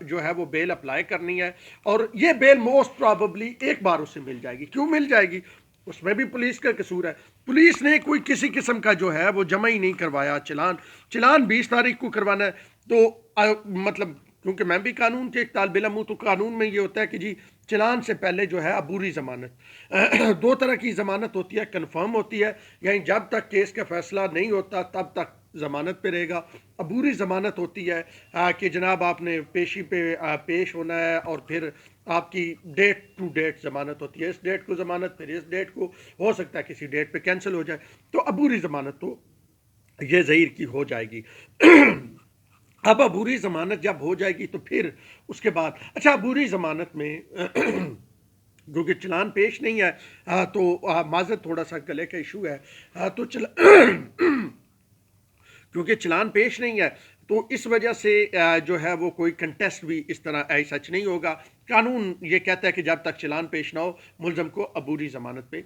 جو ہے وہ بیل اپلائی کرنی ہے، اور یہ بیل موسٹ پراببلی ایک بار اسے مل جائے گی۔ کیوں مل جائے گی؟ اس میں بھی پولیس کا قصور ہے۔ پولیس نے کوئی کسی قسم کا جو ہے وہ جمع ہی نہیں کروایا چلان 20 تاریخ کو کروانا ہے۔ تو مطلب کیونکہ میں بھی قانون کے ایک طالب علم ہوں، تو قانون میں یہ ہوتا ہے کہ جی چلان سے پہلے جو ہے عبوری ضمانت، دو طرح کی ضمانت ہوتی ہے، کنفرم ہوتی ہے، یعنی جب تک کیس کا فیصلہ نہیں ہوتا تب تک ضمانت پہ رہے گا۔ عبوری ضمانت ہوتی ہے کہ جناب آپ نے پیشی پہ پیش ہونا ہے، اور پھر آپ کی ڈیٹ ٹو ڈیٹ ضمانت ہوتی ہے، اس ڈیٹ کو ضمانت، پھر اس ڈیٹ کو، ہو سکتا ہے کسی ڈیٹ پہ کینسل ہو جائے۔ تو عبوری ضمانت تو یہ ظہیر کی ہو جائے گی۔ اب عبوری ضمانت جب ہو جائے گی تو پھر اس کے بعد، اچھا عبوری ضمانت میں کیونکہ چلان پیش نہیں ہے، تو معذرت تھوڑا سا گلے کا ایشو ہے، تو کیونکہ چلان پیش نہیں ہے تو اس وجہ سے جو ہے وہ کوئی کنٹیسٹ بھی اس طرح سچ نہیں ہوگا۔ قانون یہ کہتا ہے کہ جب تک چلان پیش نہ ہو ملزم کو عبوری ضمانت پہ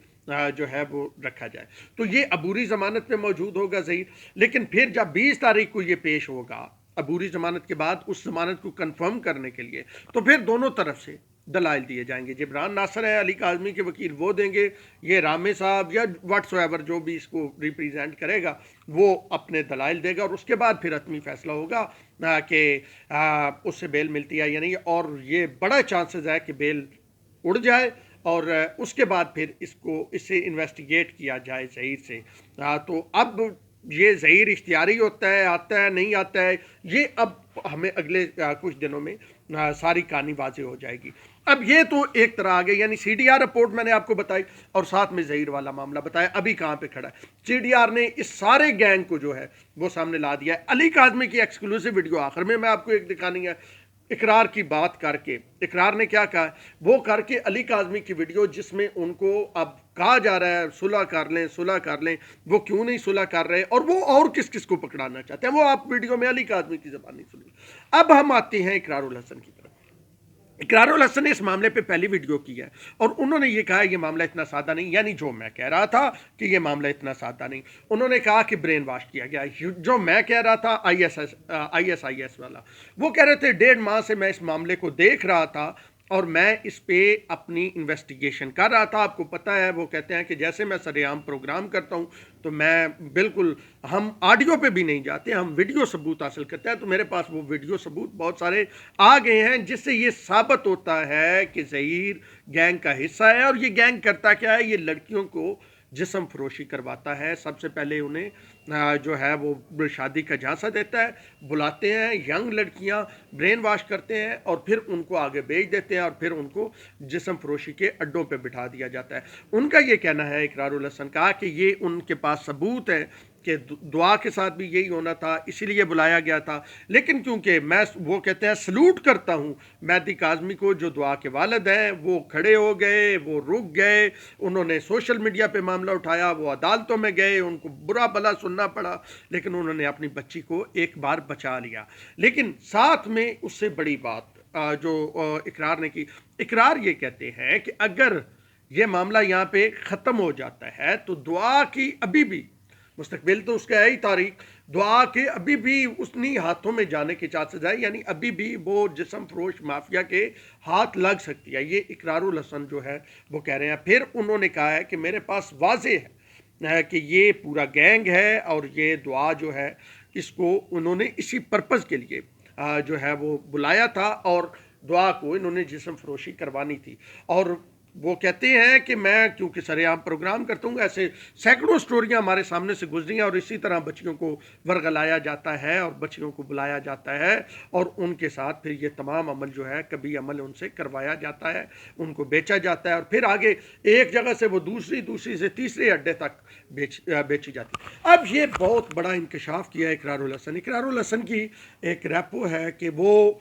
جو ہے وہ رکھا جائے۔ تو یہ عبوری ضمانت پہ موجود ہوگا ظہیر، لیکن پھر جب 20 تاریخ کو یہ پیش ہوگا عبوری ضمانت کے بعد اس ضمانت کو کنفرم کرنے کے لیے، تو پھر دونوں طرف سے دلائل دیے جائیں گے۔ جبران ناصر ہے علی کاظمی کے وکیل، وہ دیں گے، یہ رامے صاحب یا واٹس ایور جو بھی اس کو ریپریزینٹ کرے گا وہ اپنے دلائل دے گا، اور اس کے بعد پھر حتمی فیصلہ ہوگا کہ اس سے بیل ملتی ہے یا نہیں، اور یہ بڑا چانسز ہے کہ بیل اڑ جائے، اور اس کے بعد پھر اس سے انویسٹیگیٹ کیا جائے ظہیر سے۔ تو اب یہ ظہیر اختیاری ہوتا ہے، آتا ہے نہیں آتا ہے، یہ اب ہمیں اگلے کچھ دنوں میں ساری کہانی واضح ہو جائے گی۔ اب یہ تو ایک طرح آگے، یعنی سی ڈی آر رپورٹ میں نے آپ کو بتائی، اور ساتھ میں ظہیر والا معاملہ بتایا ابھی کہاں پہ کھڑا ہے۔ سی ڈی آر نے اس سارے گینگ کو جو ہے وہ سامنے لا دیا ہے۔ علی کاظمی کی ایکسکلوسیو ویڈیو آخر میں آپ کو ایک دکھانی ہے، اقرار کی بات کر کے، اقرار نے کیا کہا وہ کر کے، علی کاظمی کی ویڈیو جس میں ان کو اب کہا جا رہا ہے صلح کر لیں، صلح کر لیں، وہ کیوں نہیں صلح کر رہے، اور وہ اور کس کس کو پکڑانا چاہتے ہیں، وہ آپ ویڈیو میں علی کاظمی کی زبانی سنیں۔ اب ہم آتے ہیں اقرار الحسن کی طرف۔ اقرار الحسن نے اس معاملے پہ پہلی ویڈیو کی ہے، اور انہوں نے یہ کہا یہ معاملہ اتنا سادہ نہیں، یعنی جو میں کہہ رہا تھا کہ یہ معاملہ اتنا سادہ نہیں، انہوں نے کہا کہ برین واش کیا گیا۔ جو میں کہہ رہا تھا آئی ایس والا، وہ کہہ رہے تھے 1.5 ماہ سے میں اس معاملے کو دیکھ رہا تھا اور میں اس پہ اپنی انویسٹیگیشن کر رہا تھا۔ آپ کو پتہ ہے وہ کہتے ہیں کہ جیسے میں سرعام پروگرام کرتا ہوں تو میں بالکل، ہم آڈیو پہ بھی نہیں جاتے، ہم ویڈیو ثبوت حاصل کرتے ہیں، تو میرے پاس وہ ویڈیو ثبوت بہت سارے آ گئے ہیں، جس سے یہ ثابت ہوتا ہے کہ ظہیر گینگ کا حصہ ہے۔ اور یہ گینگ کرتا کیا ہے؟ یہ لڑکیوں کو جسم فروشی کرواتا ہے۔ سب سے پہلے انہیں جو ہے وہ شادی کا جھانسا دیتا ہے، بلاتے ہیں ینگ لڑکیاں، برین واش کرتے ہیں، اور پھر ان کو آگے بھیج دیتے ہیں، اور پھر ان کو جسم فروشی کے اڈوں پہ بٹھا دیا جاتا ہے۔ ان کا یہ کہنا ہے اقرار الحسن کا کہ یہ ان کے پاس ثبوت ہے کہ دعا کے ساتھ بھی یہی ہونا تھا، اسی لیے بلایا گیا تھا، لیکن کیونکہ میں، وہ کہتے ہیں سلوٹ کرتا ہوں مہدی کاظمی کو، جو دعا کے والد ہیں، وہ کھڑے ہو گئے، وہ رک گئے، انہوں نے سوشل میڈیا پہ معاملہ اٹھایا، وہ عدالتوں میں گئے، ان کو برا بھلا سننا پڑا، لیکن انہوں نے اپنی بچی کو ایک بار بچا لیا۔ لیکن ساتھ میں اس سے بڑی بات جو اقرار نے کی، اقرار یہ کہتے ہیں کہ اگر یہ معاملہ یہاں پہ ختم ہو جاتا ہے تو دعا کی ابھی بھی، مستقبل تو اس کا ہے ہی تاریخ، دعا کے ابھی بھی اتنی ہاتھوں میں جانے کی چانسز ہے، یعنی ابھی بھی وہ جسم فروش مافیا کے ہاتھ لگ سکتی ہے۔ یہ اقرار الحسن جو ہے وہ کہہ رہے ہیں۔ پھر انہوں نے کہا ہے کہ میرے پاس واضح ہے کہ یہ پورا گینگ ہے، اور یہ دعا جو ہے اس کو انہوں نے اسی پرپز کے لیے جو ہے وہ بلایا تھا، اور دعا کو انہوں نے جسم فروشی کروانی تھی۔ اور وہ کہتے ہیں کہ میں کیونکہ سرعام پروگرام کرتا ہوں، ایسے سینکڑوں سٹوریاں ہمارے سامنے سے گزری ہیں، اور اسی طرح بچیوں کو ورغلایا جاتا ہے، اور بچیوں کو بلایا جاتا ہے، اور ان کے ساتھ پھر یہ تمام عمل جو ہے کبھی عمل ان سے کروایا جاتا ہے، ان کو بیچا جاتا ہے، اور پھر آگے ایک جگہ سے وہ دوسری سے تیسرے اڈے تک بیچی جاتی ہے۔ اب یہ بہت بڑا انکشاف کیا ہے اقرار الحسن۔ اقرار الحسن کی ایک ریپو ہے کہ وہ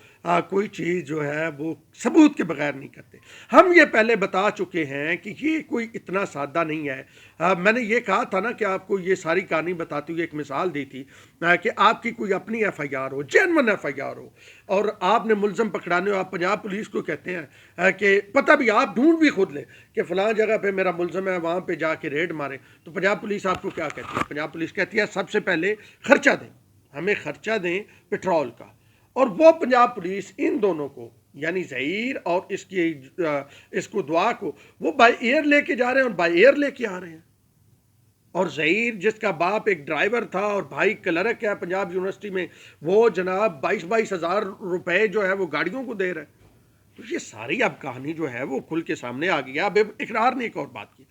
کوئی چیز جو ہے وہ ثبوت کے بغیر نہیں کرتے۔ ہم یہ پہلے بتا چکے ہیں کہ یہ کوئی اتنا سادہ نہیں ہے۔ میں نے یہ کہا تھا نا کہ آپ کو یہ ساری کہانی بتاتی ہوئی ایک مثال دی تھی کہ آپ کی کوئی اپنی ایف آئی آر ہو، جینون ایف آئی آر ہو، اور آپ نے ملزم پکڑانے ہو، آپ پنجاب پولیس کو کہتے ہیں کہ پتہ بھی آپ ڈھونڈ بھی خود لیں کہ فلاں جگہ پہ میرا ملزم ہے، وہاں پہ جا کے ریڈ ماریں، تو پنجاب پولیس آپ کو کیا کہتی ہے؟ پنجاب پولیس کہتی ہے سب سے پہلے خرچہ دیں، ہمیں خرچہ دیں پٹرول کا، اور وہ پنجاب پولیس ان دونوں کو یعنی ظہیر اور اس کو دعا کو وہ بائی ایئر لے کے جا رہے ہیں اور بائی ایئر لے کے آ رہے ہیں. اور ظہیر جس کا باپ ایک ڈرائیور تھا اور بھائی کلرک ہے پنجاب یونیورسٹی میں، وہ جناب 22,000 روپے جو ہے وہ گاڑیوں کو دے رہے ہیں. تو یہ ساری اب کہانی جو ہے وہ کھل کے سامنے آ گئی. اب اقرار نے ایک اور بات کی.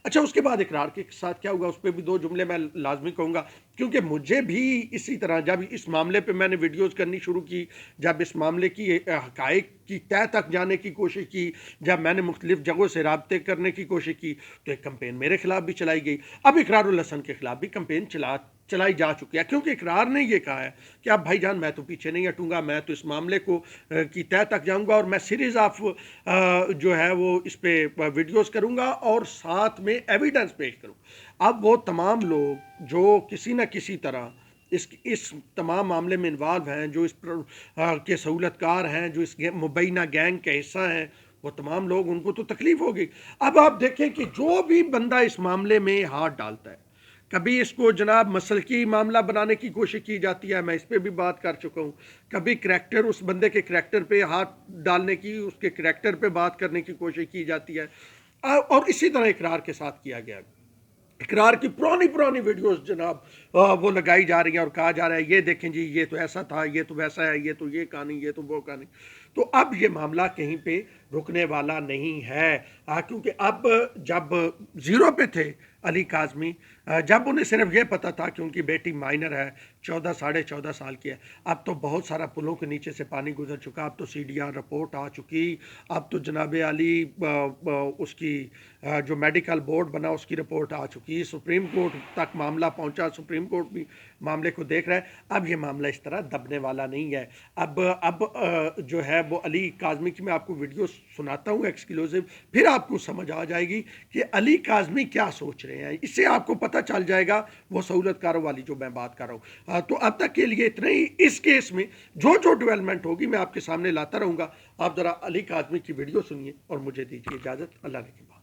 اچھا اس کے بعد اقرار کے ساتھ کیا ہوگا اس پہ بھی دو جملے میں لازمی کہوں گا، کیونکہ مجھے بھی اسی طرح جب اس معاملے پہ میں نے ویڈیوز کرنی شروع کی، جب اس معاملے کی حقائق کی تہہ تک جانے کی کوشش کی، جب میں نے مختلف جگہوں سے رابطے کرنے کی کوشش کی، تو ایک کمپین میرے خلاف بھی چلائی گئی. اب اقرار الحسن کے خلاف بھی کمپین چلائی جا چکی ہے، کیونکہ اقرار نے یہ کہا ہے کہ اب بھائی جان میں تو پیچھے نہیں ہٹوں گا، میں تو اس معاملے کو کی تہہ تک جاؤں گا اور میں سیریز آف جو ہے وہ اس پہ ویڈیوز کروں گا اور ساتھ میں ایویڈنس پیش کروں. اب وہ تمام لوگ جو کسی نہ کسی طرح اس تمام معاملے میں انوالو ہیں، جو اس کے سہولت کار ہیں، جو اس مبینہ گینگ کے حصہ ہیں، وہ تمام لوگ ان کو تو تکلیف ہوگی. اب آپ دیکھیں کہ جو بھی بندہ اس معاملے میں ہاتھ ڈالتا ہے، کبھی اس کو جناب مسلکی معاملہ بنانے کی کوشش کی جاتی ہے، میں اس پہ بھی بات کر چکا ہوں. کبھی کریکٹر، اس بندے کے کریکٹر پہ ہاتھ ڈالنے کی، اس کے کریکٹر پہ بات کرنے کی کوشش کی جاتی ہے. اور اسی طرح اقرار کے ساتھ کیا گیا. اقرار کی پرانی ویڈیوز جناب وہ لگائی جا رہی ہیں اور کہا جا رہا ہے یہ دیکھیں جی یہ تو ایسا تھا، یہ تو ویسا ہے، یہ تو یہ کہانی، یہ تو وہ کہانی. تو اب یہ معاملہ کہیں پہ رکنے والا نہیں ہے، کیونکہ اب جب زیرو پہ تھے علی کاظمی، جب انہیں صرف یہ پتا تھا کہ ان کی بیٹی مائنر ہے، 14 سال کی ہے، اب تو بہت سارا پلوں کے نیچے سے پانی گزر چکا. اب تو سی ڈی آر رپورٹ آ چکی، اب تو جناب علی اس کی جو میڈیکل بورڈ بنا اس کی رپورٹ آ چکی، سپریم کورٹ تک معاملہ پہنچا، سپریم کورٹ بھی معاملے کو دیکھ رہا ہے. اب یہ معاملہ اس طرح دبنے والا نہیں ہے. اب جو ہے وہ علی کاظمی کی میں آپ کو ویڈیو سناتا ہوں ایکسکلوزیو، پھر آپ کو سمجھ آ جائے گی کہ علی کاظمی کیا سوچ رہے ہیں. اس سے آپ کو پتہ چل جائے گا وہ سہولت کاروں والی جو میں بات کر رہا ہوں. تو اب تک کے لیے اتنا ہی. اس کیس میں جو ڈیولپمنٹ ہوگی میں آپ کے سامنے لاتا رہوں گا. آپ ذرا علی کاظمی کی ویڈیو سنیے اور مجھے دیجیے اجازت. اللہ نے